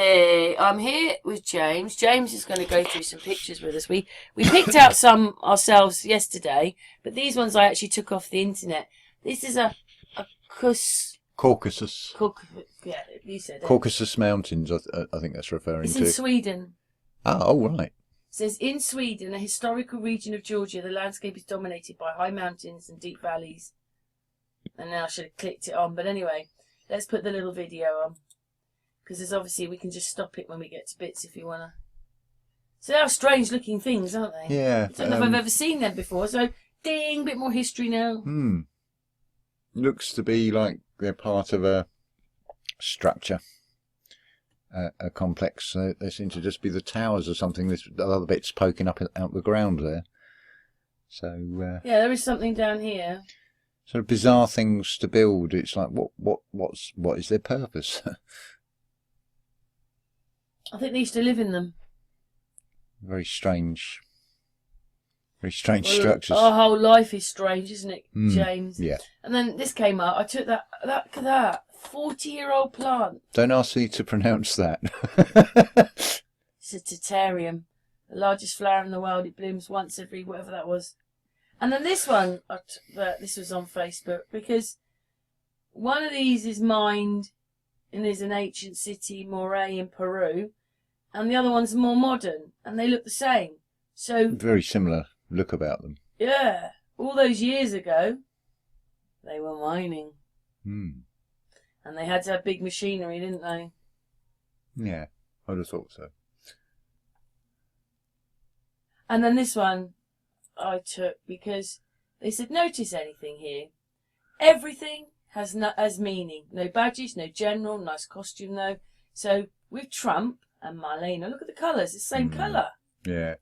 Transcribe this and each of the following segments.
Hey, I'm here with James. James is going to go through some pictures with us. We picked out some ourselves yesterday, but these ones I actually took off the internet. This is a Caucasus. Yeah, you said it. Caucasus Mountains, I think that's referring It's to. in Sweden. Oh, right. It says, in Sweden, a historical region of Georgia, the landscape is dominated by high mountains and deep valleys. And now I should have clicked it on, but anyway, let's put the little video on. Because there's obviously, we can just stop it when we get to bits if you want to. So they are strange looking things, aren't they? Yeah. I don't know if I've ever seen them before, so ding, bit more history now. Looks to be like they're part of a structure, a complex. They seem to just be the towers or something. There's other bits poking up out the ground there. So yeah, there is something down here. Sort of bizarre things to build. It's like what is their purpose? I think they used to live in them. Very strange structures. Our whole life is strange, isn't it, James? Yeah. And then this came up. I took that. Look at that 40-year-old plant. Don't ask me to pronounce that. It's a Titarium, the largest flower in the world. It blooms once every whatever that was. And then this one, this was on Facebook because one of these is mined and is an ancient city, Moray in Peru, and the other one's more modern, and they look the same. So very similar look about them. Yeah, all those years ago, they were mining, and they had to have big machinery, didn't they? Yeah, I'd have thought so. And then this one I took because they said, notice anything here? Everything has meaning. No badges, no general, nice costume though. So with Trump and Marina, look at the colours, it's the same colour. Yeah.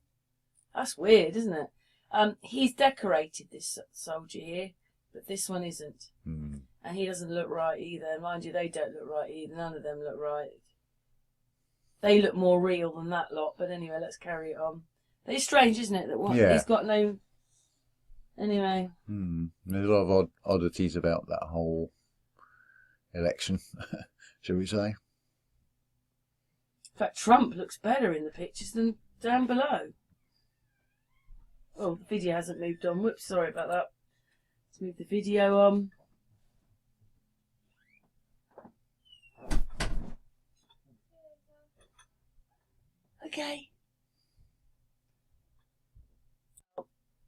That's weird, isn't it? He's decorated this soldier here, but this one isn't. And he doesn't look right either. Mind you, they don't look right either. None of them look right. They look more real than that lot, but anyway, let's carry it on. But it's strange, isn't it, that he's got no... Anyway. There's a lot of oddities about that whole election, shall we say. In fact, Trump looks better in the pictures than down below. Oh, the video hasn't moved on. Whoops, sorry about that. Let's move the video on. Okay.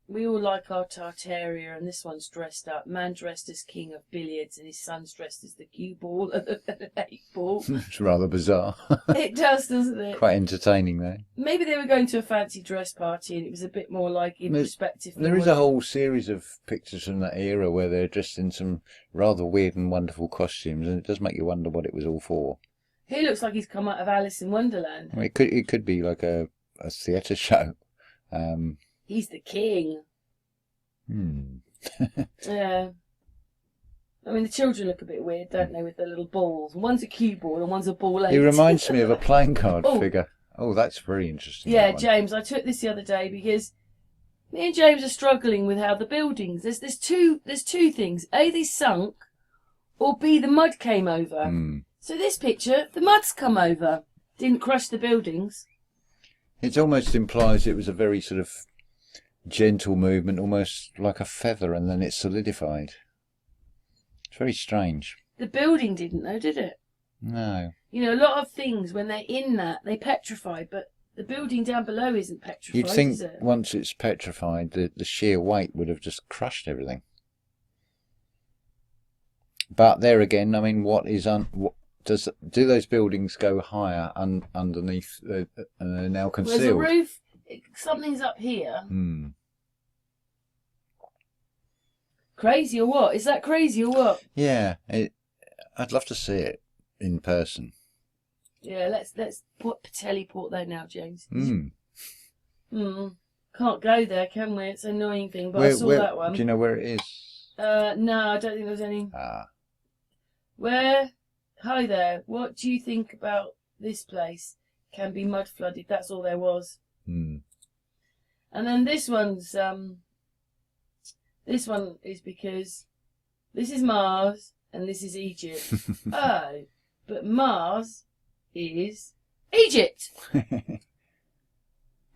We all like our Tartaria, and this one's dressed up. Man dressed as king of billiards, and his son's dressed as the cue ball and the 8-ball. It's rather bizarre. It does, doesn't it? Quite entertaining, though. Maybe they were going to a fancy dress party, and it was a bit more like in perspective. There is a whole series of pictures from that era where they're dressed in some rather weird and wonderful costumes, and it does make you wonder what it was all for. He looks like he's come out of Alice in Wonderland. I mean, it could be like a theatre show. He's the king. Yeah. I mean, the children look a bit weird, don't they, with their little balls. One's a cue ball and one's a ball 8. He reminds me of a playing card figure. Oh, that's very interesting. Yeah, James, I took this the other day because me and James are struggling with how the buildings. There's two things. A, they sunk, or B, the mud came over. So this picture, the mud's come over. Didn't crush the buildings. It almost implies it was a very sort of gentle movement, almost like a feather, and then it solidified. It's very strange. The building didn't though, did it? No. You know, a lot of things, when they're in that, they petrify, but the building down below isn't petrified, You'd think is it? once it's petrified, the sheer weight would have just crushed everything. But there again, I mean, do those buildings go higher underneath and are now concealed? There's a roof. Something's up here. Crazy or what? Is that crazy or what? Yeah, I'd love to see it in person. Yeah, let's teleport there now, James. Can't go there, can we? It's an annoying thing, but I saw that one. Do you know where it is? No, I don't think there's any. Where? Hi there. What do you think about this place? Can be mud flooded. That's all there was. And then this one's this one is because this is Mars and this is Egypt. Oh, but Mars is Egypt.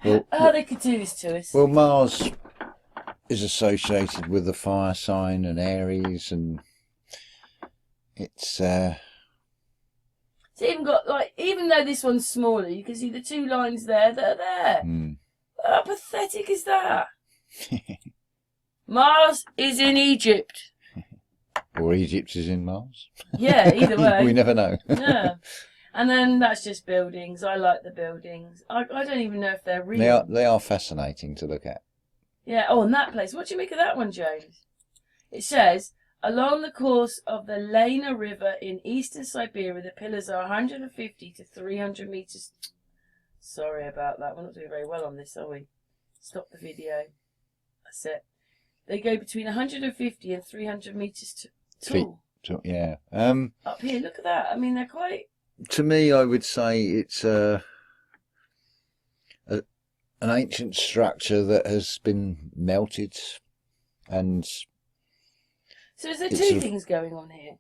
Well, Oh, they could do this to us. well, Mars is associated with the fire sign and Aries, and it's It's even got, like, even though this one's smaller, you can see the 2 lines there that are there. How pathetic is that? Mars is in Egypt. or Egypt is in Mars. Yeah, either way. We never know. Yeah. And then that's just buildings. I like the buildings. I don't even know if they're real. They are fascinating to look at. Yeah. Oh, and that place. What do you make of that one, James? It says, along the course of the Lena River in eastern Siberia, the pillars are 150 to 300 meters. Sorry about that. We're not doing very well on this, are we? Stop the video. That's it. They go between 150 and 300 meters tall. Yeah. Up here, look at that. I mean, they're quite... To me, I would say it's an ancient structure that has been melted, and So is there two things going on here?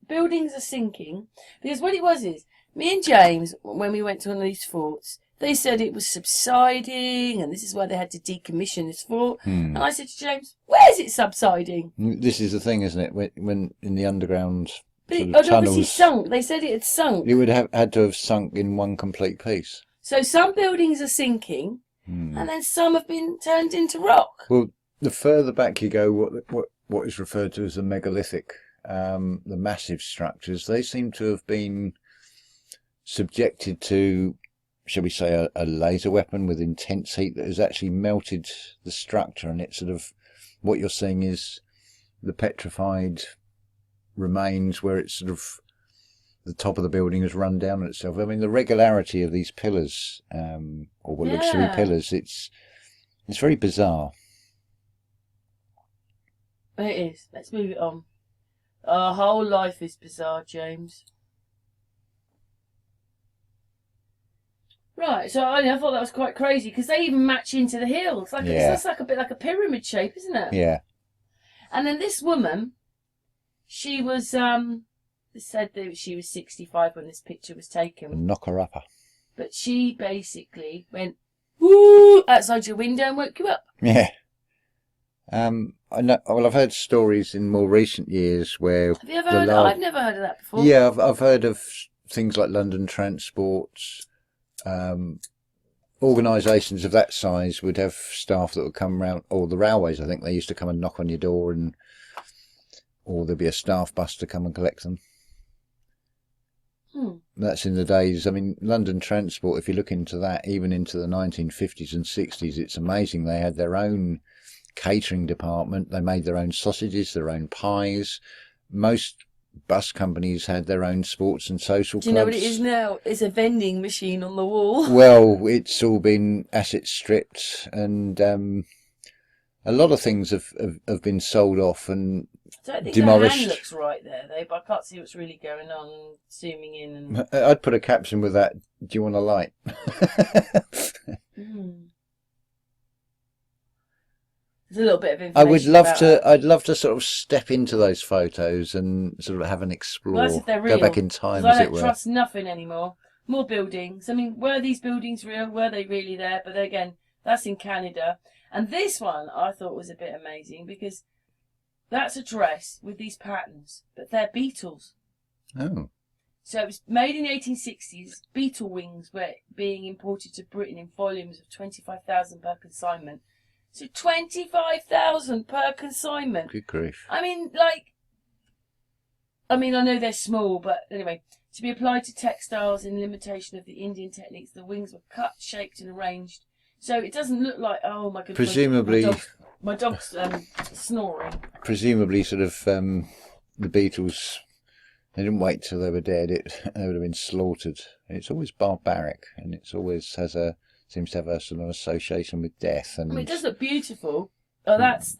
Buildings are sinking, because what it was is, me and James, when we went to one of these forts, they said it was subsiding, and this is why they had to decommission this fort. And I said to James, where's it subsiding? This is the thing, isn't it? When in the underground But sort it of had obviously tunnels, sunk. They said it had sunk. it would have had to have sunk in one complete piece. So some buildings are sinking, and then some have been turned into rock. Well, the further back you go, what is referred to as the megalithic, the massive structures, they seem to have been subjected to, shall we say, a laser weapon with intense heat that has actually melted the structure, and it's sort of, what you're seeing is the petrified remains where it's sort of, the top of the building has run down on itself. I mean, the regularity of these pillars, or what looks to be pillars, it's very bizarre. It is. Let's move it on. Our whole life is bizarre, James. Right, so I thought that was quite crazy, because they even match into the hills. That's like a bit like a pyramid shape, isn't it? Yeah. And then this woman, she was, said that she was 65 when this picture was taken. A knocker-upper. But she basically went, woo, outside your window and woke you up. Yeah. I know. Well, I've heard stories in more recent years where. Have you ever heard of that? I've never heard of that before. Yeah, I've heard of things like London Transports. Organisations of that size would have staff that would come round, or the railways, I think they used to come and knock on your door, or there'd be a staff bus to come and collect them. That's in the days. I mean, London Transport, if you look into that, even into the 1950s and 60s, it's amazing. They had their own catering department. They made their own sausages, their own pies. Most bus companies had their own sports and social clubs. Do you know what it is now? It's a vending machine on the wall. Well, it's all been asset stripped, and a lot of things have been sold off and I don't think demolished. The hand looks right there, though, but I can't see what's really going on. Zooming in, and I'd put a caption with that. Do you want a light? There's a little bit of information. I'd love to sort of step into those photos and sort of have an explore. Well, that's if they're real. Go back in time, as it I don't were. trust nothing anymore. More buildings. I mean, were these buildings real? Were they really there? But again, that's in Canada. And this one I thought was a bit amazing, because that's a dress with these patterns, but they're beetles. Oh. So it was made in the 1860s. Beetle wings were being imported to Britain in volumes of 25,000 per consignment. So 25,000 per consignment. Good grief. I mean, I know they're small, but anyway, to be applied to textiles in limitation of the Indian techniques, the wings were cut, shaped and arranged. So it doesn't look like, oh my goodness. Presumably. My dog's snoring. Presumably sort of the beetles, they didn't wait till they were dead. They would have been slaughtered. It's always barbaric, and it's always seems to have a sort of association with death. And I mean, it does look beautiful. Oh, that's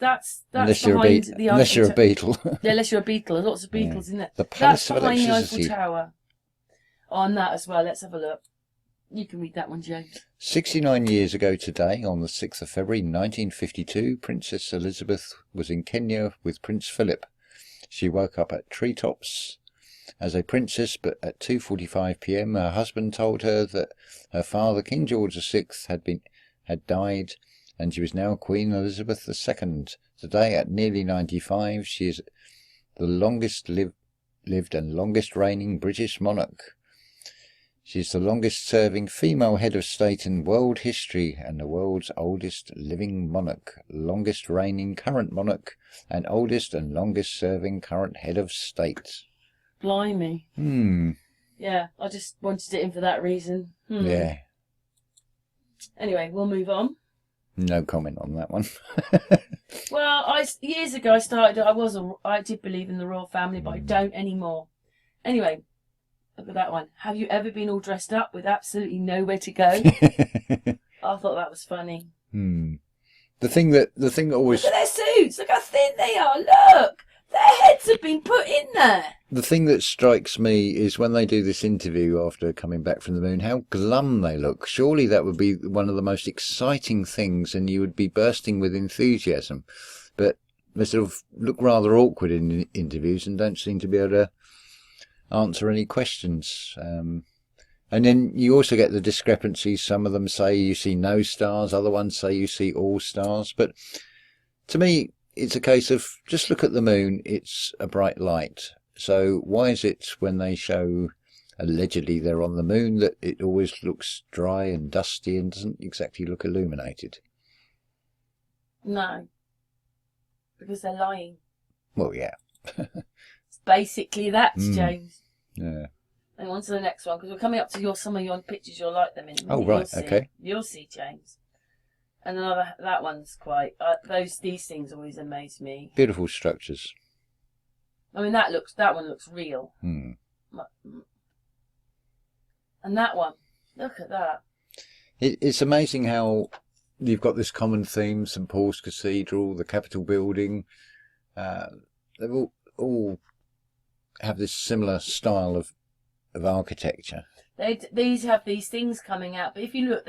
unless behind the unless you're a beetle. Yeah, unless you're a beetle. There's lots of beetles in there. The Palace of behind the Eiffel Electricity. Tower. On that as well. Let's have a look. You can read that one, James. 69 years ago today, on the 6th of February 1952, Princess Elizabeth was in Kenya with Prince Philip. She woke up at treetops as a princess, but at 2:45 p.m. her husband told her that her father, King George VI, had died, and she was now Queen Elizabeth II. Today, at nearly 95, she is the longest lived and longest reigning British monarch. She is the longest serving female head of state in world history and the world's oldest living monarch, longest reigning current monarch, and oldest and longest serving current head of state. Blimey. Yeah, I just wanted it in for that reason. Yeah. Anyway, we'll move on. No comment on that one. Well, years ago I did believe in the royal family, but I don't anymore. Anyway, look at that one. Have you ever been all dressed up with absolutely nowhere to go? I thought that was funny. The thing that always... Look at their suits. Look how thin they are. Look! Their heads have been put in there. The thing that strikes me is when they do this interview after coming back from the moon, how glum they look. Surely that would be one of the most exciting things and you would be bursting with enthusiasm. But they sort of look rather awkward in interviews and don't seem to be able to answer any questions. And then you also get the discrepancies. Some of them say you see no stars, other ones say you see all stars. But to me, it's a case of just look at the moon, it's a bright light. So why is it when they show allegedly they're on the moon that it always looks dry and dusty and doesn't exactly look illuminated? No. Because they're lying. Well, yeah. It's basically that, James. Yeah. And on to the next one, because we're coming up to some of your pictures. You'll like them in a minute. Oh, right, okay. You'll see, James. And that one's quite... these things always amaze me. Beautiful structures. I mean, that one looks real. And that one, look at that. It's amazing how you've got this common theme, St Paul's Cathedral, the Capitol building. They all have this similar style of architecture. These have these things coming out, but if you look,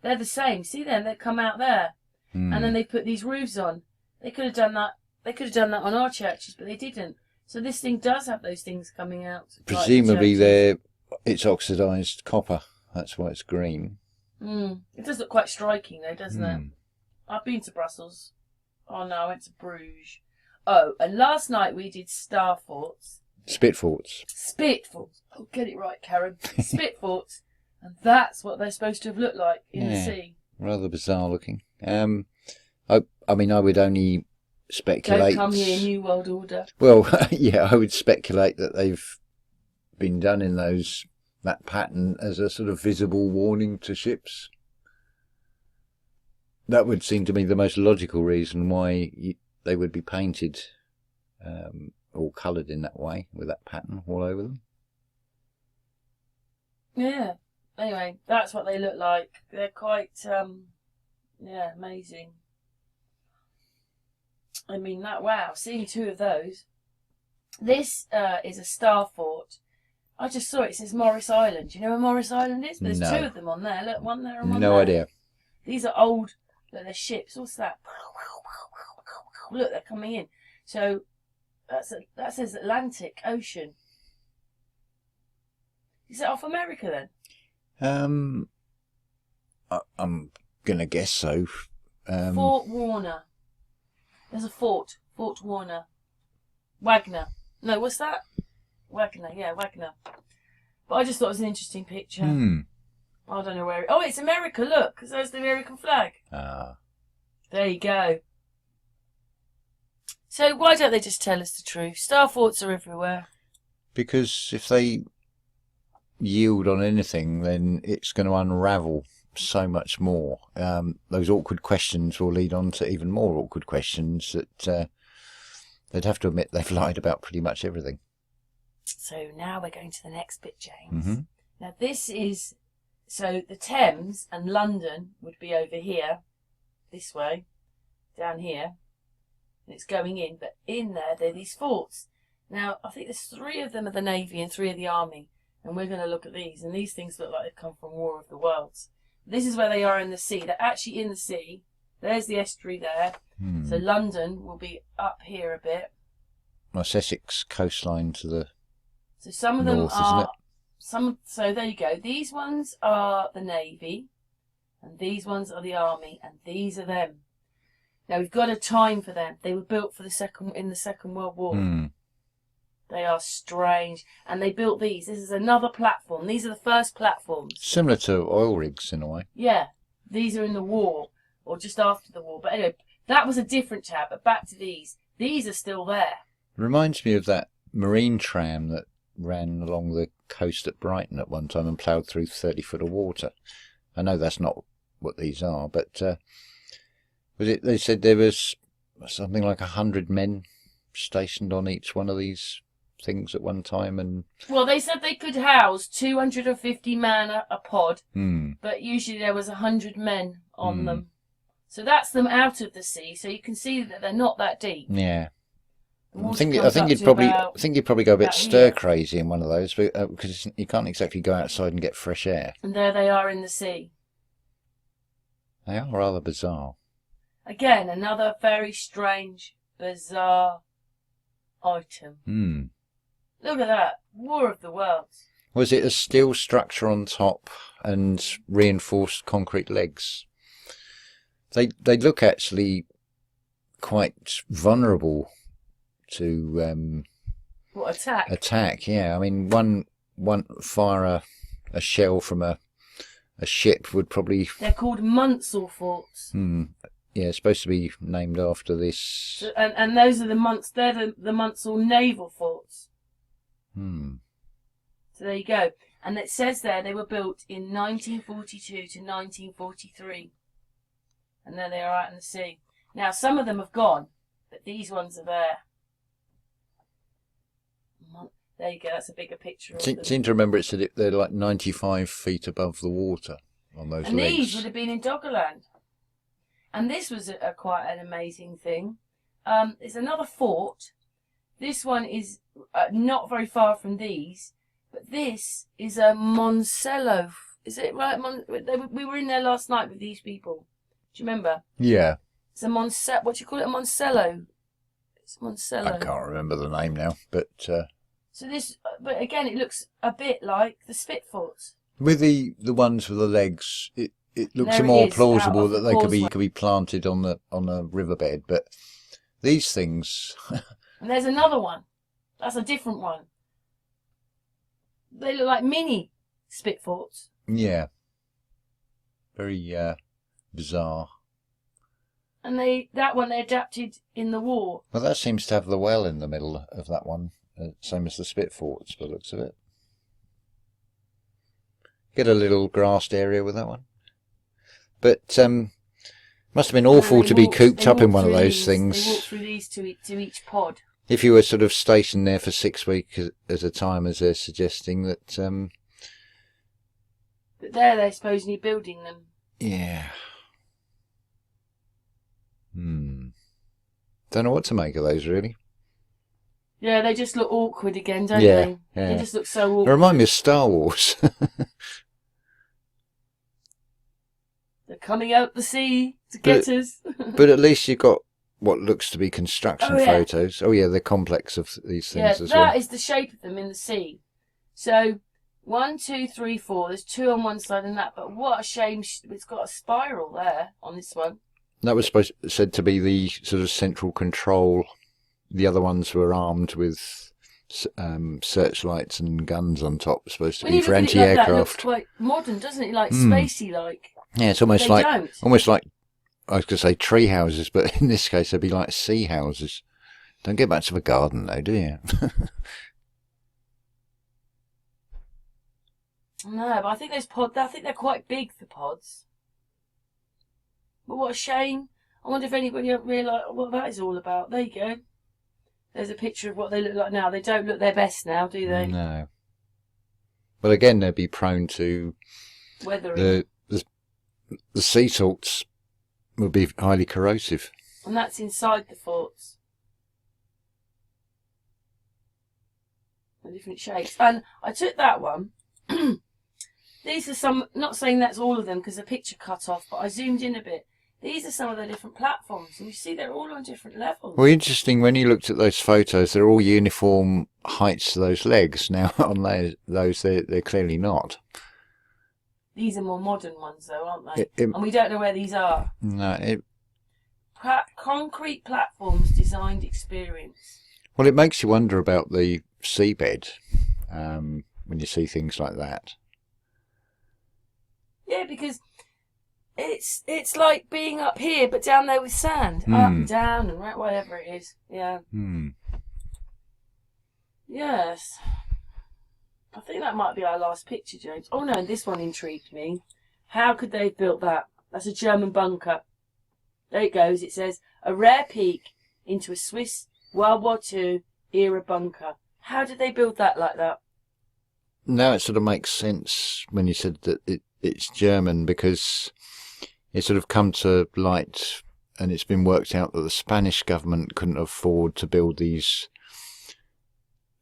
they're the same. See them? They come out there, and then they put these roofs on. They could have done that. They could have done that on our churches, but they didn't. So this thing does have those things coming out. Presumably, it's oxidised copper. That's why it's green. It does look quite striking, though, doesn't it? I've been to Brussels. Oh no, I went to Bruges. Oh, and last night we did star forts. Spit forts. Oh, get it right, Karen. Spit forts. And that's what they're supposed to have looked like in the sea. Rather bizarre looking. I mean, I would only speculate... Don't come here, New World Order. Well, yeah, I would speculate that they've been done in that pattern as a sort of visible warning to ships. That would seem to me the most logical reason why they would be painted or coloured in that way, with that pattern all over them. Yeah. Anyway, that's what they look like. They're quite, amazing. I mean, wow, seeing two of those. This is a star fort. I just saw it. It says Morris Island. Do you know where Morris Island is? There's two of them on there. Look, one there and one there. No idea. These are old. Look, they're ships. What's that? Look, they're coming in. So that says Atlantic Ocean. Is it off America then? I'm gonna guess so. Fort Warner. There's a fort. Fort Warner. Wagner. No, what's that? Wagner. Yeah, Wagner. But I just thought it was an interesting picture. I don't know where. Oh, it's America. Look, because there's the American flag. There you go. So why don't they just tell us the truth? Star forts are everywhere. Because if they yield on anything, then it's going to unravel so much more. Those awkward questions will lead on to even more awkward questions that they'd have to admit they've lied about pretty much everything. So now we're going to the next bit, James. Now this is, so the Thames and London would be over here, this way, down here, and it's going in, but in there are these forts. Now I think there's 3 of them of the Navy and 3 of the Army. And we're going to look at these, and these things look like they've come from War of the Worlds. This is where they are in the sea. They're actually in the sea. There's the estuary there. So London will be up here a bit. Nice Essex coastline to the So some of them North, isn't it? So there you go. These ones are the Navy, and these ones are the Army, and these are them. Now we've got a time for them. They were built for the Second World War. They are strange, and they built these. This is another platform. These are the first platforms. Similar to oil rigs in a way. Yeah, these are in the war, or just after the war. But anyway, that was a different chat. But back to these. These are still there. Reminds me of that marine tram that ran along the coast at Brighton at one time and ploughed through 30 foot of water. I know that's not what these are, but they said there was something like 100 men stationed on each one of these things at one time, and well, they said they could house 250 man a pod, Hmm. but usually there was 100 men on them. So that's them out of the sea. So you can see that they're not that deep. Yeah. The I water think comes up you'd to probably about go a bit about stir here. crazy in one of those because you can't exactly go outside and get fresh air. And there they are in the sea. They are rather bizarre. Again, another very strange, bizarre item. Look at that. War of the Worlds. Was it a steel structure on top and reinforced concrete legs? They look actually quite vulnerable to What attack? attack. Yeah, I mean one fire a shell from a ship would probably. They're called Munsell forts. Yeah, it's supposed to be named after this. So, and those are they're the Munsell naval forts. So there you go. And it says there they were built in 1942 to 1943. And there they are out in the sea. Now, some of them have gone, but these ones are there. There you go, that's a bigger picture of them. Seem to remember it said they're like 95 feet above the water on those and legs. these would have been in Doggerland. And this was quite an amazing thing. It's another fort. This one is not very far from these, but this is a Moncello. Is it right? We were in there last night with these people. Do you remember? Yeah. It's a what do you call it? A Moncello. It's Moncello. I can't remember the name now, but So this, but again, it looks a bit like the Spit forts. with the ones with the legs, it looks There it more is, plausible out of that the they causeway. could be planted on a riverbed, but these things. And there's another one. That's a different one. They look like mini Spit forts. Yeah. Very bizarre. And that one they adapted in the war. Well, that seems to have the well in the middle of that one, same as the Spit forts, by the looks of it. Get a little grassed area with that one. But must have been awful to be cooped up in one of those things. They walk through these to each pod. If you were sort of stationed there for 6 weeks at a time, as they're suggesting, that. But there they're supposedly building them. Yeah. Don't know what to make of those, really. Yeah, they just look awkward again, don't Yeah, they? yeah. They just look so They awkward. remind me of Star Wars. They're coming out the sea to get us. But at least you've got what looks to be construction Oh, yeah. photos. Oh, yeah, the complex of these Yeah, things as well. that is the shape of them in the sea. So, 1, 2, 3, 4. There's 2 on one side and that. But what a shame! It's got a spiral there on this one. That was said to be the sort of central control. The other ones were armed with searchlights and guns on top, supposed to When be you for look at it like that, it looks anti-aircraft. quite modern, doesn't it? Like spacey-like. Yeah, it's almost They like don't. I was going to say tree houses, but in this case they'd be like sea houses. Don't get much of a garden though, do you? No, but I think I think they're quite big for pods. But what a shame. I wonder if anybody realised what that is all about. There you go. There's a picture of what they look like now. They don't look their best now, do they? No. But again, they'd be prone to Weathering. the sea salts would be highly corrosive. And that's inside the forts. The different shapes. And I took that one. These are some, not saying that's all of them because the picture cut off, but I zoomed in a bit. These are some of the different platforms, and you see they're all on different levels. Well, interesting, when you looked at those photos, they're all uniform heights of those legs. Now, on those they're clearly not. These are more modern ones, though, aren't they? And we don't know where these are. No. Concrete platforms designed experience. Well, it makes you wonder about the seabed when you see things like that. Yeah, because it's like being up here, but down there with sand. Up and down and whatever it is. Yeah. Yes. I think that might be our last picture, James. Oh no, this one intrigued me. How could they have built that? That's a German bunker. There it goes. It says, a rare peek into a Swiss World War II era bunker. How did they build that like that? Now it sort of makes sense when you said that it's German, because it's sort of come to light and it's been worked out that the Spanish government couldn't afford to build these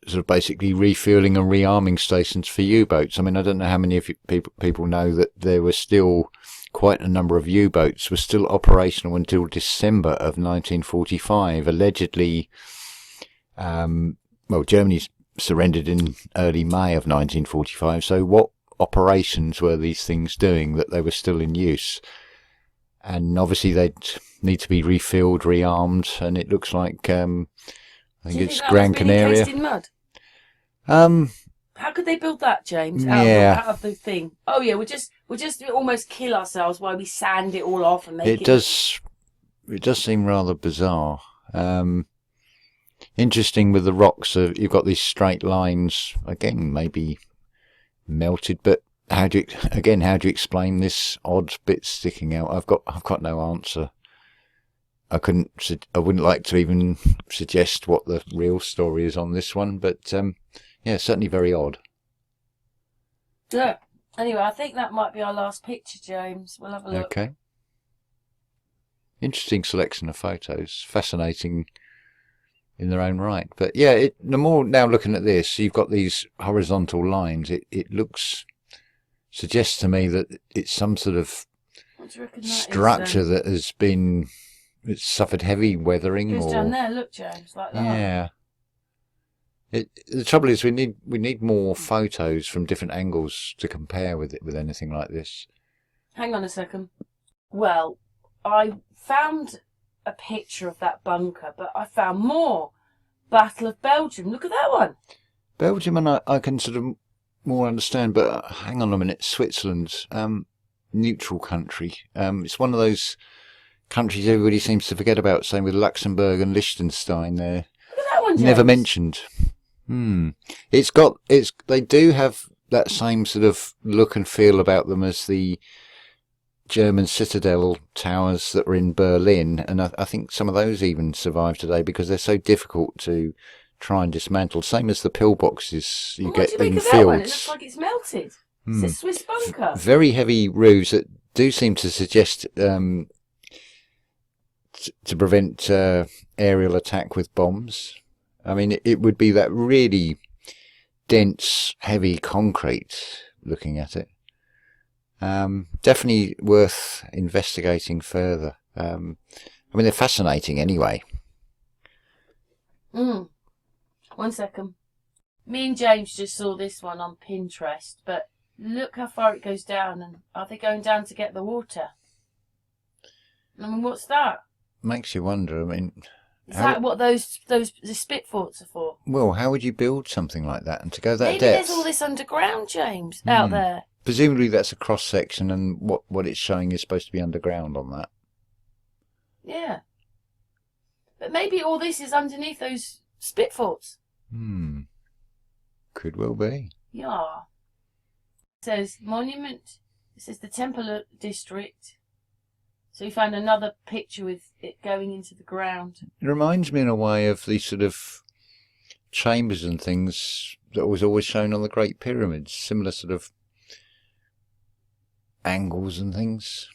sort of basically refueling and rearming stations for U-boats. I mean, I don't know how many of you people know that there were still quite a number of U-boats were still operational until December of 1945. Allegedly, Germany surrendered in early May of 1945. So what operations were these things doing that they were still in use? And obviously they'd need to be refilled, rearmed, and it looks like I think it's Gran Canaria. In mud? How could they build that, James? Out of the thing. Oh yeah, we just almost kill ourselves while we sand it all off and make it. It does seem rather bizarre. Interesting with the rocks. You've got these straight lines again, maybe melted, but how do you explain this odd bit sticking out? I've got no answer. I wouldn't like to even suggest what the real story is on this one, but yeah, certainly very odd. Yeah. Anyway, I think that might be our last picture, James. We'll have a look. Okay. Interesting selection of photos. Fascinating in their own right. But yeah, the more now looking at this, you've got these horizontal lines. It suggests to me that it's some sort of structure that has been... It's suffered heavy weathering. It goes down there, look, James, like that. Yeah. The trouble is, we need more photos from different angles to compare with anything like this. Hang on a second. Well, I found a picture of that bunker, but I found more. Battle of Belgium. Look at that one. Belgium, and I can sort of more understand, but hang on a minute. Switzerland, neutral country. It's one of those countries everybody seems to forget about, same with Luxembourg and Liechtenstein. They're Look at that one, James. Never mentioned. They do have that same sort of look and feel about them as the German citadel towers that were in Berlin, and I think some of those even survive today because they're so difficult to try and dismantle. Same as the pillboxes you get in fields. That one? It looks like it's melted. It's a Swiss bunker. Very heavy roofs that do seem to suggest to prevent aerial attack with bombs. I mean, it would be that really dense, heavy concrete, looking at it. Definitely worth investigating further. I mean, they're fascinating anyway. 1 second. Me and James just saw this one on Pinterest, but look how far it goes down, and are they going down to get the water? I mean, what's that? Makes you wonder. I mean... Is that what the spit forts are for? Well, how would you build something like that and to go that Maybe depth? There's all this underground, James, out there. Presumably that's a cross-section, and what it's showing is supposed to be underground on that. Yeah. But maybe all this is underneath those spit forts. Could well be. Yeah. It says monument. It says the Temple District. So you found another picture with it going into the ground. It reminds me in a way of the sort of chambers and things that was always shown on the Great Pyramids. Similar sort of angles and things.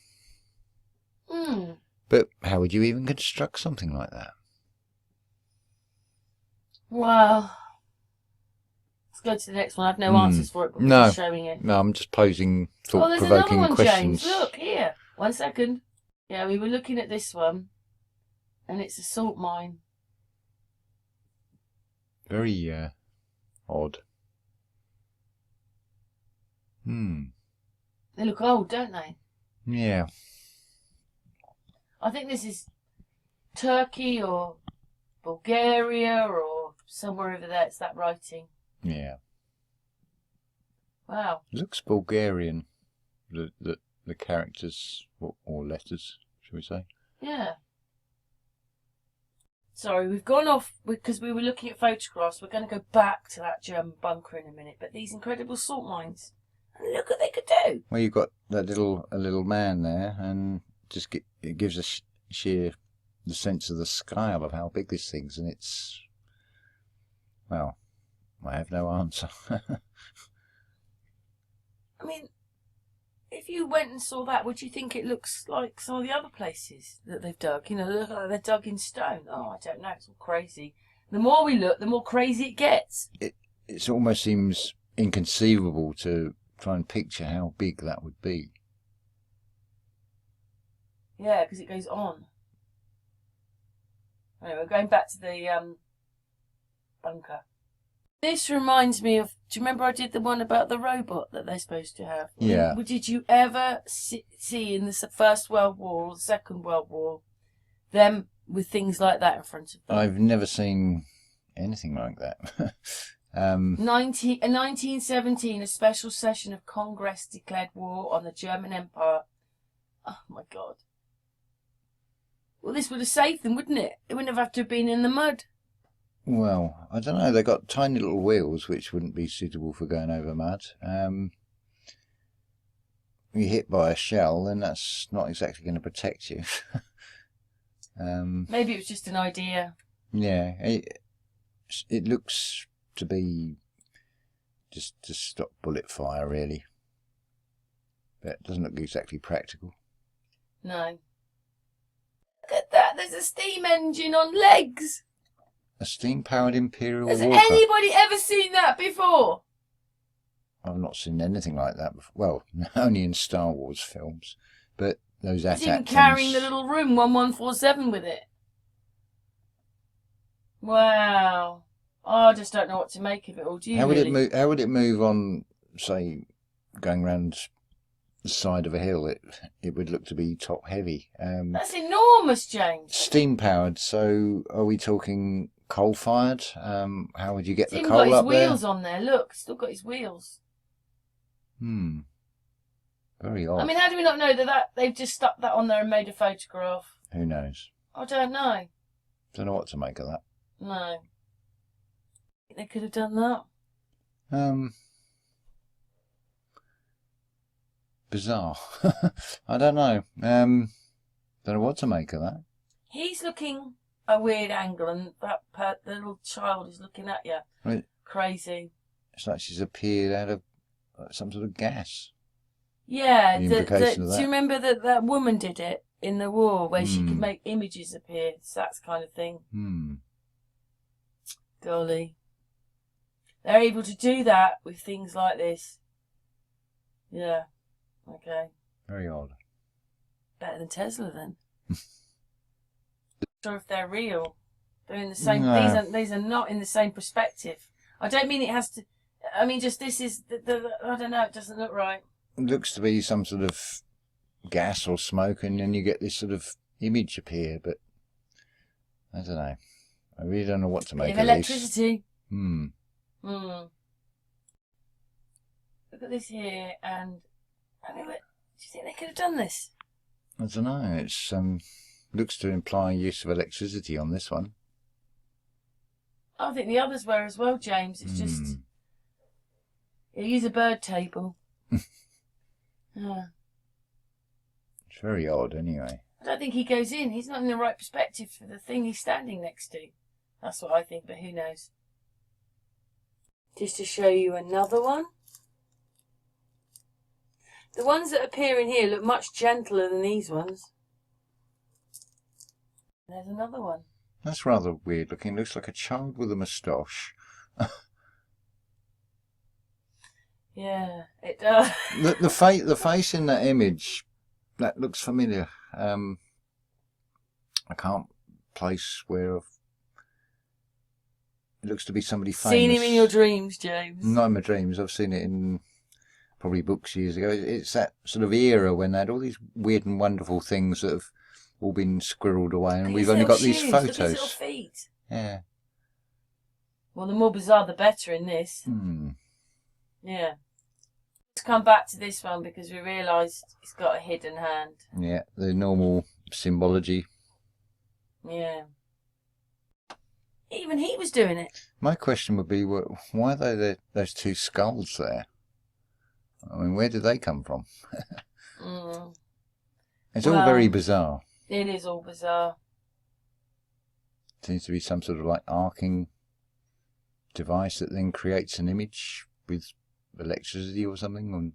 But how would you even construct something like that? Well, let's go to the next one. I have no answers for it, but we're just showing it. No, I'm just posing thought-provoking questions. James. Look, here. 1 second. Yeah, we were looking at this one, and it's a salt mine. Very odd. They look old, don't they? Yeah. I think this is Turkey or Bulgaria or somewhere over there. It's that writing. Yeah. Wow. It looks Bulgarian. The characters or letters, shall we say? Yeah. Sorry, we've gone off because we were looking at photographs. We're going to go back to that German bunker in a minute. But these incredible salt mines, and look what they could do. Well, you've got that little man there, and it gives us sheer the sense of the scale of how big this thing's, and it's, well, I have no answer. I mean, if you went and saw that, would you think it looks like some of the other places that they've dug? You know, they look like they're dug in stone. Oh, I don't know. It's all crazy. The more we look, the more crazy it gets. It almost seems inconceivable to try and picture how big that would be. Yeah, because it goes on. Anyway, we're going back to the bunker. This reminds me of, do you remember I did the one about the robot that they're supposed to have? Yeah. Did you ever see in the First World War or the Second World War them with things like that in front of them? I've never seen anything like that. 1917, a special session of Congress declared war on the German Empire. Oh my God. Well, this would have saved them, wouldn't it? It wouldn't have to have been in the mud. Well, I don't know. They've got tiny little wheels which wouldn't be suitable for going over mud. You're hit by a shell, then that's not exactly going to protect you. Maybe it was just an idea. Yeah, it looks to be just to stop bullet fire, really. But it doesn't look exactly practical. No. Look at that. There's a steam engine on legs. A steam-powered Imperial Walker. Has anybody ever seen that before? I've not seen anything like that before. Well, only in Star Wars films. But those He's even carrying the little room 1147 with it. Wow. Oh, I just don't know what to make of it all. Do you? How would really? it move? How would it move on, say, going round the side of a hill? It would look to be top heavy. That's enormous, James. Steam powered. So are we talking coal fired? How would you get the coal got his up there? wheels on there. Look, still got his wheels. Very odd. I mean, how do we not know that they've just stuck that on there and made a photograph? Who knows? I don't know. Don't know what to make of that. No. They could have done that. Bizarre. I don't know. Don't know what to make of that. He's looking a weird angle, and the little child is looking at you. Right. Crazy. It's like she's appeared out of some sort of gas. Yeah. The implication of that. Do you remember that woman did it in the war, where she could make images appear? It's that kind of thing. Golly. They're able to do that with things like this. Yeah. Okay. Very odd. Better than Tesla then. Not sure if they're real. They're in the same. No. These are not in the same perspective. I don't mean it has to. I mean, just this is I don't know. It doesn't look right. It looks to be some sort of gas or smoke, and then you get this sort of image appear. But I don't know. I really don't know what to make of electricity. This. Look at this here, and I mean, do you think they could have done this? I don't know. It's looks to imply use of electricity on this one. I think the others were as well, James. It's just you use a bird table. Yeah. It's very odd, anyway. I don't think he goes in. He's not in the right perspective for the thing he's standing next to. That's what I think, but who knows? Just to show you another one. The ones that appear in here look much gentler than these ones. There's another one. That's rather weird looking. Looks like a child with a moustache. Yeah, it does. The face in that image, that looks familiar. I can't place where it looks to be somebody famous. Seen him in your dreams, James? Not in my dreams. I've seen it in probably books years ago. It's that sort of era when they had all these weird and wonderful things that have all been squirreled away, and we've only got these photos. Look at his little feet. Yeah. Well, the more bizarre, the better in this. Yeah. Let's come back to this one because we realised it's got a hidden hand. Yeah, the normal symbology. Yeah. Even he was doing it. My question would be, why are those two skulls there? I mean, where did they come from? It's all very bizarre. It is all bizarre. Seems to be some sort of like arcing device that then creates an image with electricity or something. And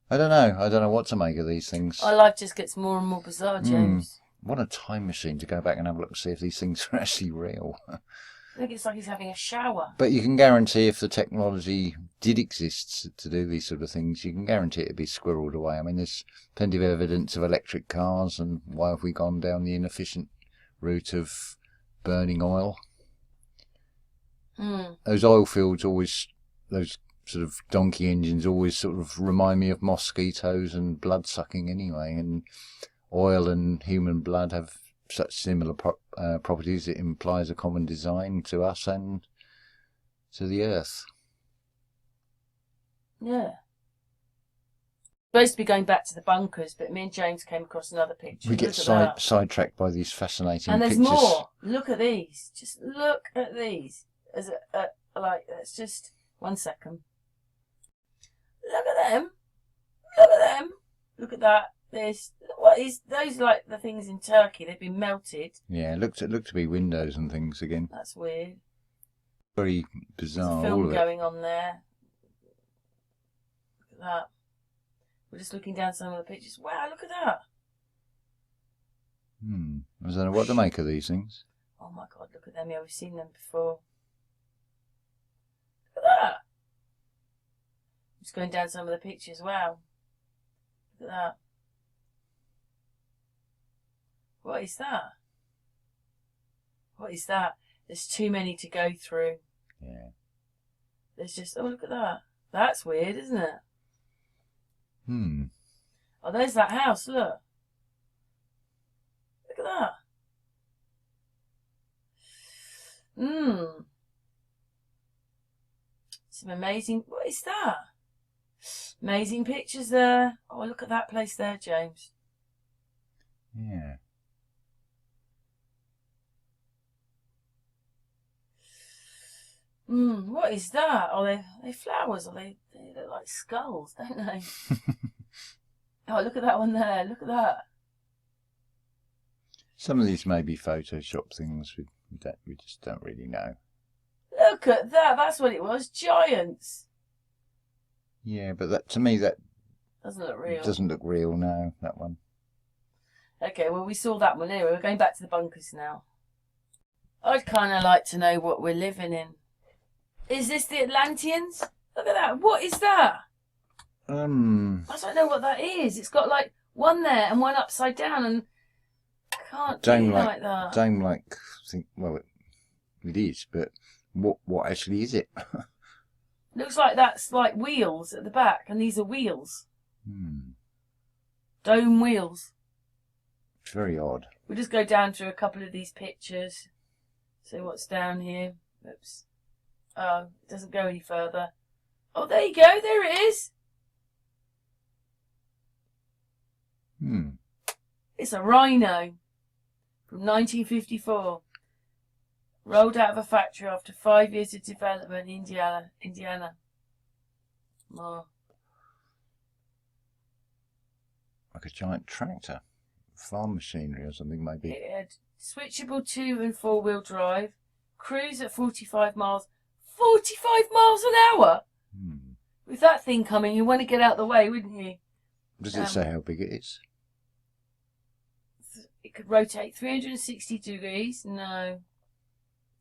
I don't know what to make of these things. Our life just gets more and more bizarre, James. What a time machine to go back and have a look and see if these things are actually real. I think it's like he's having a shower. But you can guarantee if the technology did exist to do these sort of things, you can guarantee it'd be squirreled away. I mean, there's plenty of evidence of electric cars, and why have we gone down the inefficient route of burning oil? Those oil fields always, those sort of donkey engines always sort of remind me of mosquitoes and blood sucking anyway, and oil and human blood have such similar properties. It implies a common design to us and to the earth. Yeah. Supposed to be going back to the bunkers, but me and James came across another picture. We get sidetracked by these fascinating and there's pictures. more. Look at these. Just look at these. Let's just 1 second. Look at them. Look at them. Look at that. Those like the things in Turkey? They've been melted. Yeah, it looked to be windows and things again. That's weird. Very bizarre. There's a film all of going on there. Look at that. We're just looking down some of the pictures. Wow, look at that. I don't know what to make of these things. Oh my God, look at them. Yeah, we've seen them before. Look at that. Just going down some of the pictures. Wow. Look at that. What is that? What is that? There's too many to go through. Yeah. There's just, oh, look at that. That's weird, isn't it? Oh, there's that house, look. Look at that. Some amazing, what is that? Amazing pictures there. Oh, look at that place there, James. Yeah. What is that? Oh, they flowers, or they look like skulls, don't they? Oh, look at that one there. Look at that. Some of these may be Photoshop things. We just don't really know. Look at that. That's what it was. Giants. Yeah, but that, to me, that doesn't look real. Doesn't look real, no, that one. Okay, well, we saw that one anyway. We're going back to the bunkers now. I'd kind of like to know what we're living in. Is this the Atlanteans? Look at that. What is that? I don't know what that is. It's got like one there and one upside down, and can't do it like that. Well, it is, but what actually is it? Looks like that's like wheels at the back, and these are wheels. Dome wheels. It's very odd. We'll just go down through a couple of these pictures. See what's down here. Oops. Oh, it doesn't go any further. Oh, there you go. There it is. It's a rhino from 1954. Rolled out of a factory after 5 years of development in Indiana. Oh. Like a giant tractor. Farm machinery or something, maybe. It had switchable 2- and 4-wheel drive. Cruise at 45 miles. 45 miles an hour? With that thing coming, you want to get out of the way, wouldn't you? Does it say how big it is? It could rotate 360 degrees. No.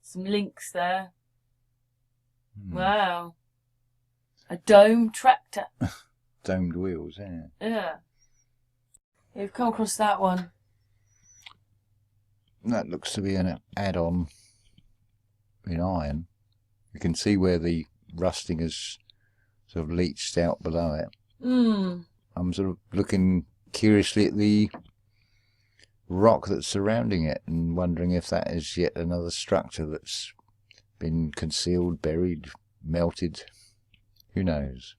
Some links there. Wow. A dome tractor. Domed wheels, yeah. Yeah. We've come across that one. That looks to be an add-on in iron. You can see where the rusting has sort of leached out below it. I'm sort of looking curiously at the rock that's surrounding it and wondering if that is yet another structure that's been concealed, buried, melted. Who knows?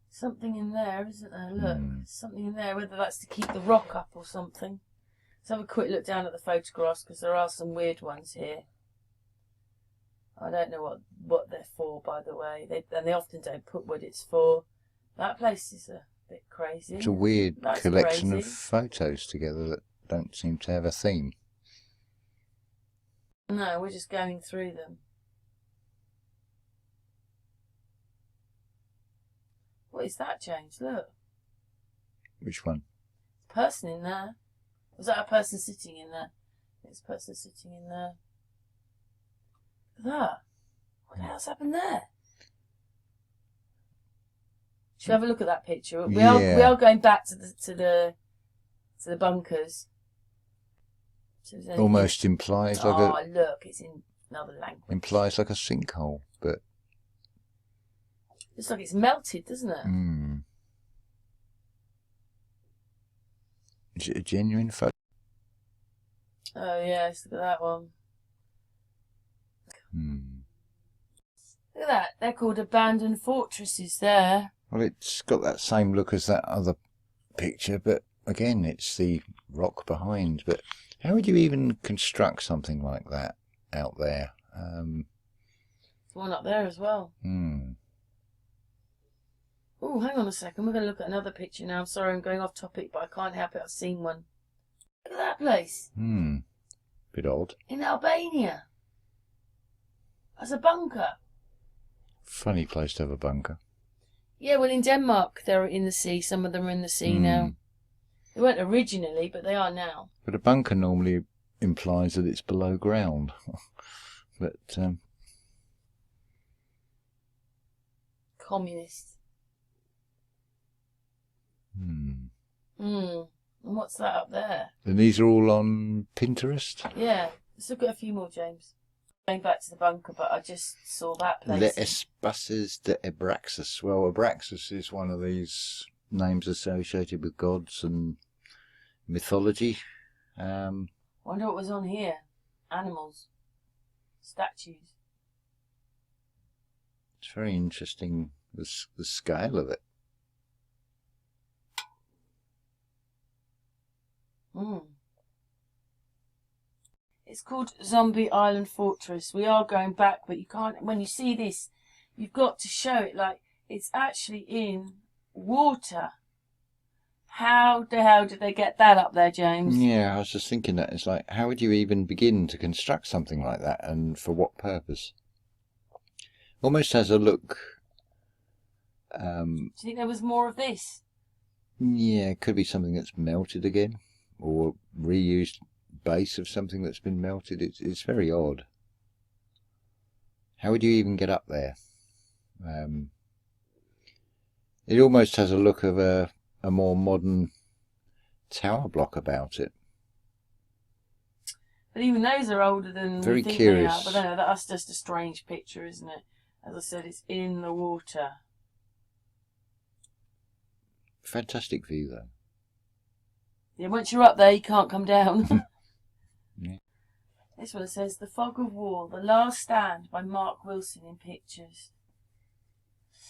Something in there, isn't there? Look, something in there, whether that's to keep the rock up or something. Let's have a quick look down at the photographs, because there are some weird ones here. I don't know what they're for, by the way. They often don't put what it's for. That place is a bit crazy. It's a weird That's collection crazy. of photos together that don't seem to have a theme. No, we're just going through them. What is that, James? Look. Which one? A person in there. Was that a person sitting in there? There's a person sitting in there. Look at that. What the hell's happened there? Should we have a look at that picture? We are going back to the bunkers. So Almost implies like a... Oh, look, it's in another language. Implies like a sinkhole, but... Looks like it's melted, doesn't it? Is it a genuine photo? Oh, yes, look at that one. Look at that. They're called abandoned fortresses there. Well, it's got that same look as that other picture, but again, it's the rock behind. But how would you even construct something like that out there? There's one up there as well. Oh, hang on a second. We're going to look at another picture now. I'm sorry, I'm going off topic, but I can't help it. I've seen one. Look at that place. Bit odd. In Albania. As a bunker. Funny place to have a bunker. Yeah, well, in Denmark, they're in the sea. Some of them are in the sea now. They weren't originally, but they are now. But a bunker normally implies that it's below ground. But, Communist. And what's that up there? And these are all on Pinterest? Yeah. Let's look at a few more, James. Going back to the bunker, but I just saw that place. Les Espaces de Abraxas. Well, Abraxas is one of these names associated with gods and mythology. Wonder what was on here. Animals. Statues. It's very interesting, the scale of it. It's called Zombie Island Fortress. We are going back, but you can't. When you see this, you've got to show it like it's actually in water. How the hell did they get that up there, James? Yeah, I was just thinking that. It's like, how would you even begin to construct something like that, and for what purpose? Almost has a look... Do you think there was more of this? Yeah, it could be something that's melted again, or reused base of something that's been melted. It's very odd. How would you even get up there? It almost has a look of a more modern tower block about it. But even those are older than Very we think curious. they are. But I know that's just a strange picture, isn't it? As I said, it's in the water. Fantastic view, though. Yeah, once you're up there, you can't come down. Yeah. This one says, The Fog of War, The Last Stand by Marc Wilson in pictures.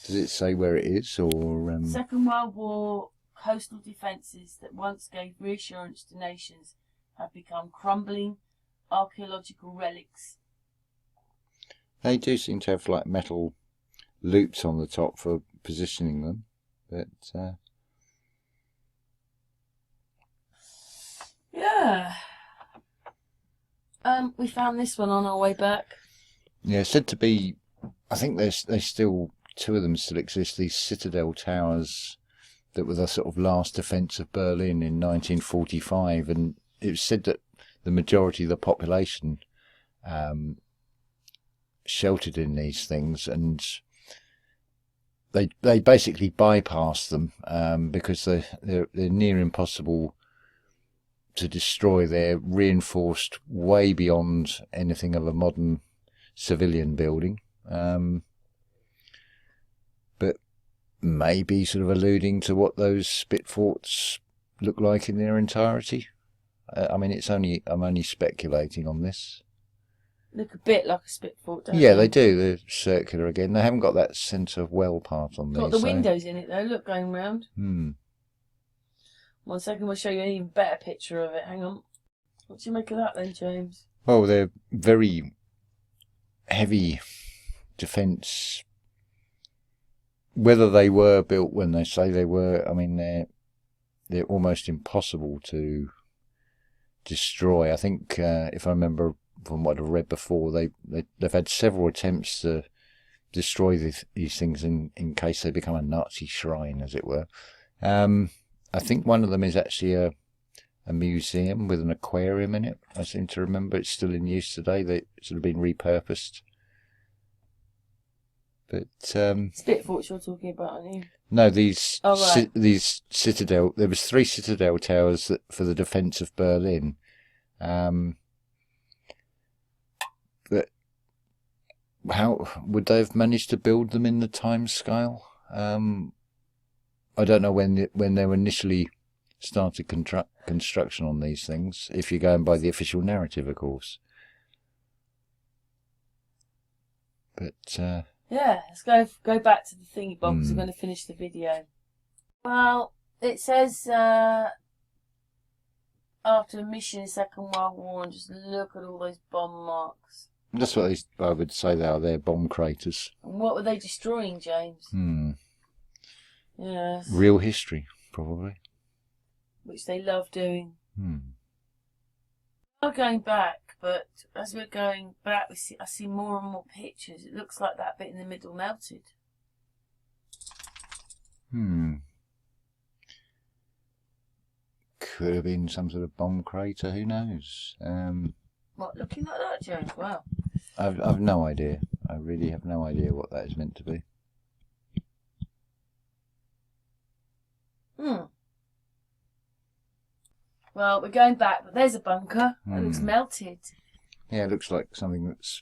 Does it say where it is, or... Second World War coastal defences that once gave reassurance to nations have become crumbling archaeological relics. They do seem to have like metal loops on the top for positioning them, but... Yeah. We found this one on our way back. Yeah, said to be... I think they still... Two of them still exist, these Citadel Towers that were the sort of last defence of Berlin in 1945, and it was said that the majority of the population sheltered in these things, and they basically bypass them because they're near impossible to destroy. They're reinforced way beyond anything of a modern civilian building, but maybe sort of alluding to what those spit forts look like in their entirety. I mean, I'm only speculating on this. Look a bit like a spit fort, don't Yeah, they do. They're circular again. They haven't got that centre well part on there. Got the windows in it though. Look, going round. 1 second, we'll show you an even better picture of it. Hang on. What do you make of that then, James? Well, they're very heavy defence. Whether they were built when they say they were, I mean, they're almost impossible to destroy. I think, if I remember from what I've read before, they've had several attempts to destroy these things in case they become a Nazi shrine, as it were. I think one of them is actually a museum with an aquarium in it. I seem to remember it's still in use today. They've sort of been repurposed. But spit forts you're talking about, aren't you? No, these right. citadel. There was 3 citadel towers for the defence of Berlin. But how would they have managed to build them in the time scale? I don't know when they were initially started construction on these things. If you're going by the official narrative, of course. But yeah, let's go back to the thingy bob because we're going to finish the video. Well, it says after a mission in the Second World War, and just look at all those bomb marks. That's what I would say they are. They're bomb craters. And what were they destroying, James? Yes. Real history, probably. Which they love doing. We're going back, but as we're going back, I see more and more pictures. It looks like that bit in the middle melted. Could have been some sort of bomb crater. Who knows? What, looking like that, James? Wow. I've no idea. I really have no idea what that is meant to be. Well, we're going back, but there's a bunker. It looks melted. Yeah, it looks like something that's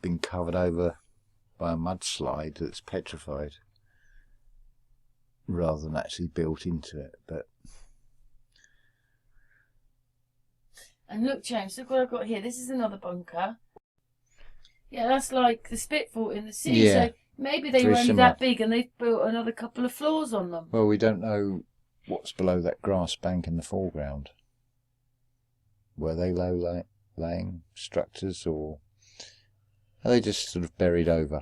been covered over by a mudslide that's petrified, rather than actually built into it. But and look, James, look what I've got here. This is another bunker. Yeah, that's like the spit fort in the sea. Yeah, so maybe they were only that big and they've built another couple of floors on them. Well, we don't know what's below that grass bank in the foreground. Were they low-lying structures, or are they just sort of buried over?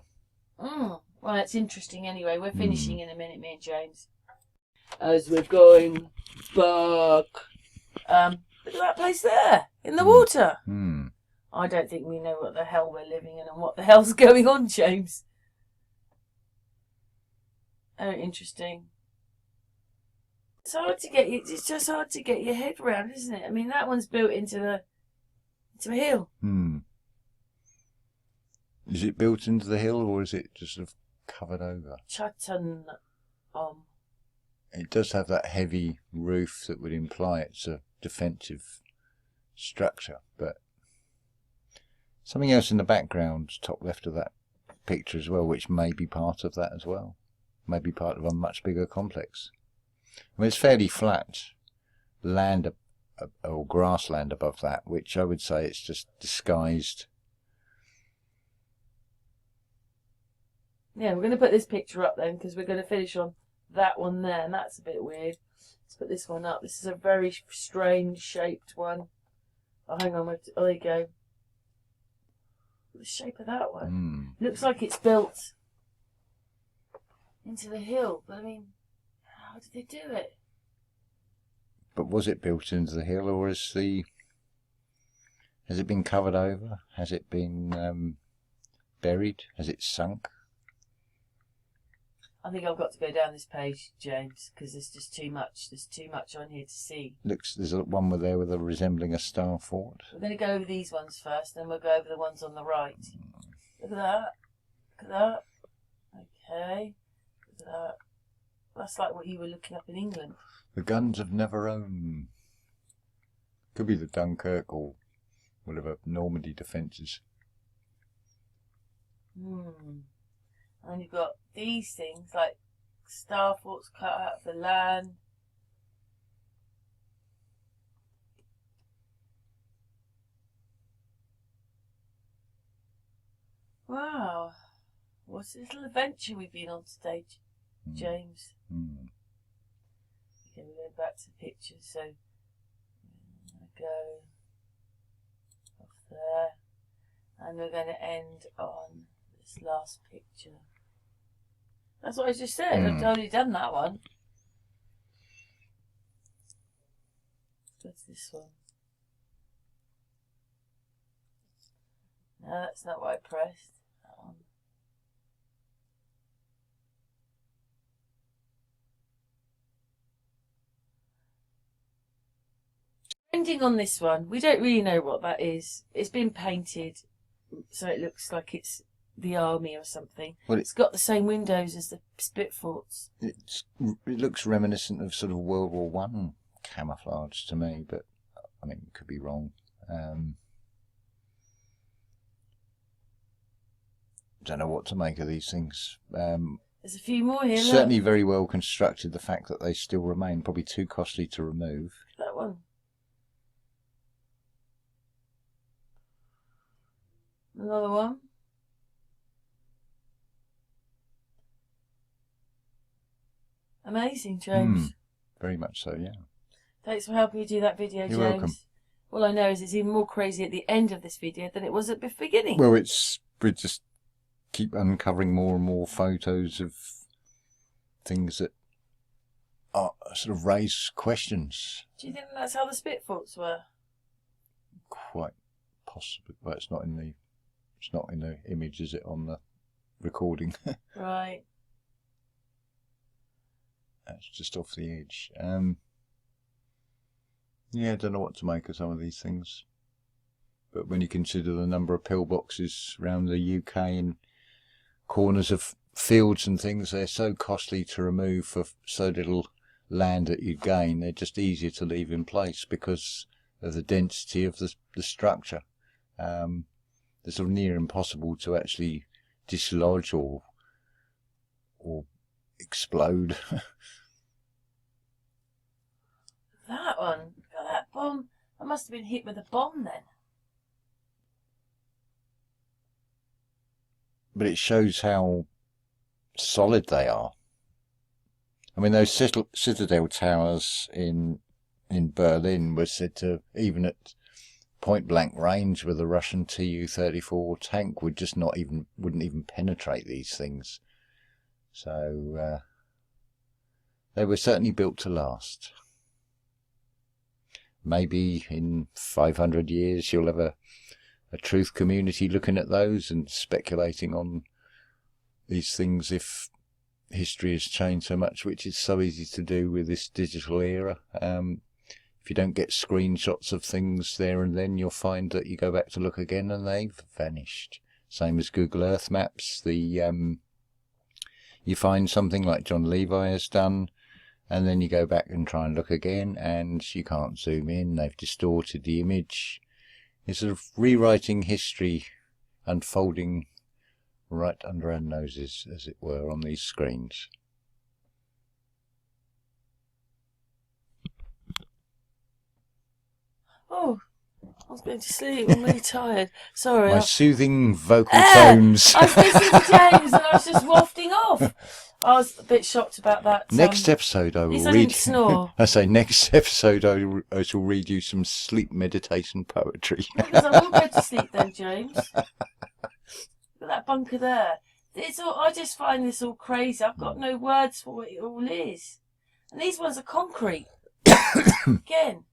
Well, that's interesting anyway. We're finishing in a minute, me and James. As we're going back. Look at that place there, in the water. I don't think we know what the hell we're living in and what the hell's going on, James. Oh, interesting. It's just hard to get your head around, isn't it? I mean, that one's built into a hill. Is it built into the hill, or is it just sort of covered over? It does have that heavy roof that would imply it's a defensive structure, but something else in the background, top left of that picture as well, which may be part of that as well. Maybe part of a much bigger complex. I mean, it's fairly flat land or grassland above that, which I would say it's just disguised. Yeah, we're going to put this picture up then because we're going to finish on that one there, and that's a bit weird. Let's put this one up. This is a very strange shaped one. Oh, hang on. Oh, there you go. The shape of that one. Looks like it's built into the hill, but I mean, how did they do it? But was it built into the hill, or has it been covered over? Has it been buried? Has it sunk? I think I've got to go down this page, James, because there's just too much. There's too much on here to see. There's one there with resembling a star fort. We're going to go over these ones first, then we'll go over the ones on the right. Look at that. Look at that. Okay. Look at that. That's like what you were looking up in England. The guns of Navarone. Could be the Dunkirk or whatever Normandy defences. And you've got these things like star forts cut out of the land. Wow. What's this little adventure we've been on today, James? Okay, we're going back to the pictures, so I go off there, and we're going to end on this last picture. That's what I just said. I've already done that one. Let's go to this one. No, that's not what I pressed. That one. Ending on this one, we don't really know what that is. It's been painted, so it looks like it's the army or something. Well, it's got the same windows as the spit forts. It looks reminiscent of sort of World War One camouflage to me, but I mean, could be wrong. Don't know what to make of these things. There's a few more here. Certainly very well constructed. The fact that they still remain, probably too costly to remove. That one. Another one. Amazing, James. Very much so, yeah. Thanks for helping me do that video, James. You're welcome. All I know is it's even more crazy at the end of this video than it was at the beginning. Well, we just keep uncovering more and more photos of things that are sort of raise questions. Do you think that's how the spit forts were? Quite possibly, but it's not in the image, is it, on the recording? Right. That's just off the edge. Yeah, I don't know what to make of some of these things. But when you consider the number of pillboxes around the UK in corners of fields and things, they're so costly to remove for so little land that you gain. They're just easier to leave in place because of the density of the structure. They're sort of near impossible to actually dislodge or explode. That one, got that bomb. I must have been hit with a bomb then. But it shows how solid they are. I mean, those Citadel Towers in Berlin were said to, even at point blank range with a Russian Tu-34 tank, wouldn't even penetrate these things. So they were certainly built to last. Maybe in 500 years you'll have a truth community looking at those and speculating on these things if history has changed so much, which is so easy to do with this digital era. If you don't get screenshots of things there and then, you'll find that you go back to look again and they've vanished. Same as Google Earth Maps. You find something like John Levi has done, and then you go back and try and look again, and you can't zoom in. They've distorted the image. It's sort of rewriting history, unfolding right under our noses, as it were, on these screens. Oh, I was going to sleep. I'm really tired. Sorry. My soothing vocal tones. I was listening to James and I was just wafting off. I was a bit shocked about that. Next episode I will read. Didn't snore. I say next episode I shall read you some sleep meditation poetry. Because I won't go to sleep then, James. Look at that bunker there. It's all. I just find this all crazy. I've got no words for what it all is. And these ones are concrete. Again.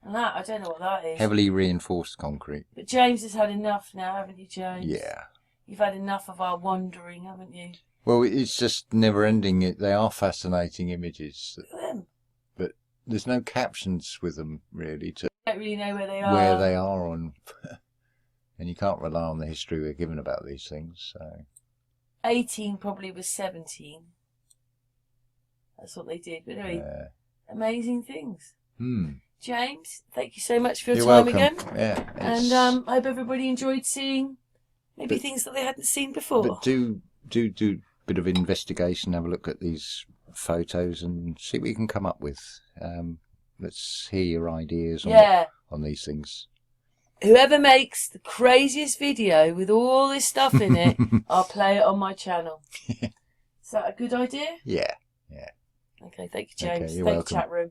And that, I don't know what that is. Heavily reinforced concrete. But James has had enough now, haven't you, James? Yeah. You've had enough of our wandering, haven't you? Well, it's just never ending. They are fascinating images. Look at them. But there's no captions with them, really, to Don't really know where they are. Where they are on. And you can't rely on the history we're given about these things. So 18 probably was 17. That's what they did. But anyway, amazing things. Hmm. James, thank you so much for your You're time welcome. again. Yeah. And I hope everybody enjoyed seeing maybe things that they hadn't seen before. But do a bit of investigation, have a look at these photos and see what you can come up with. Let's hear your ideas on these things. Whoever makes the craziest video with all this stuff in it, I'll play it on my channel. Is that a good idea? Yeah. Okay, thank you, James. Okay, you're thank welcome. you, chat room.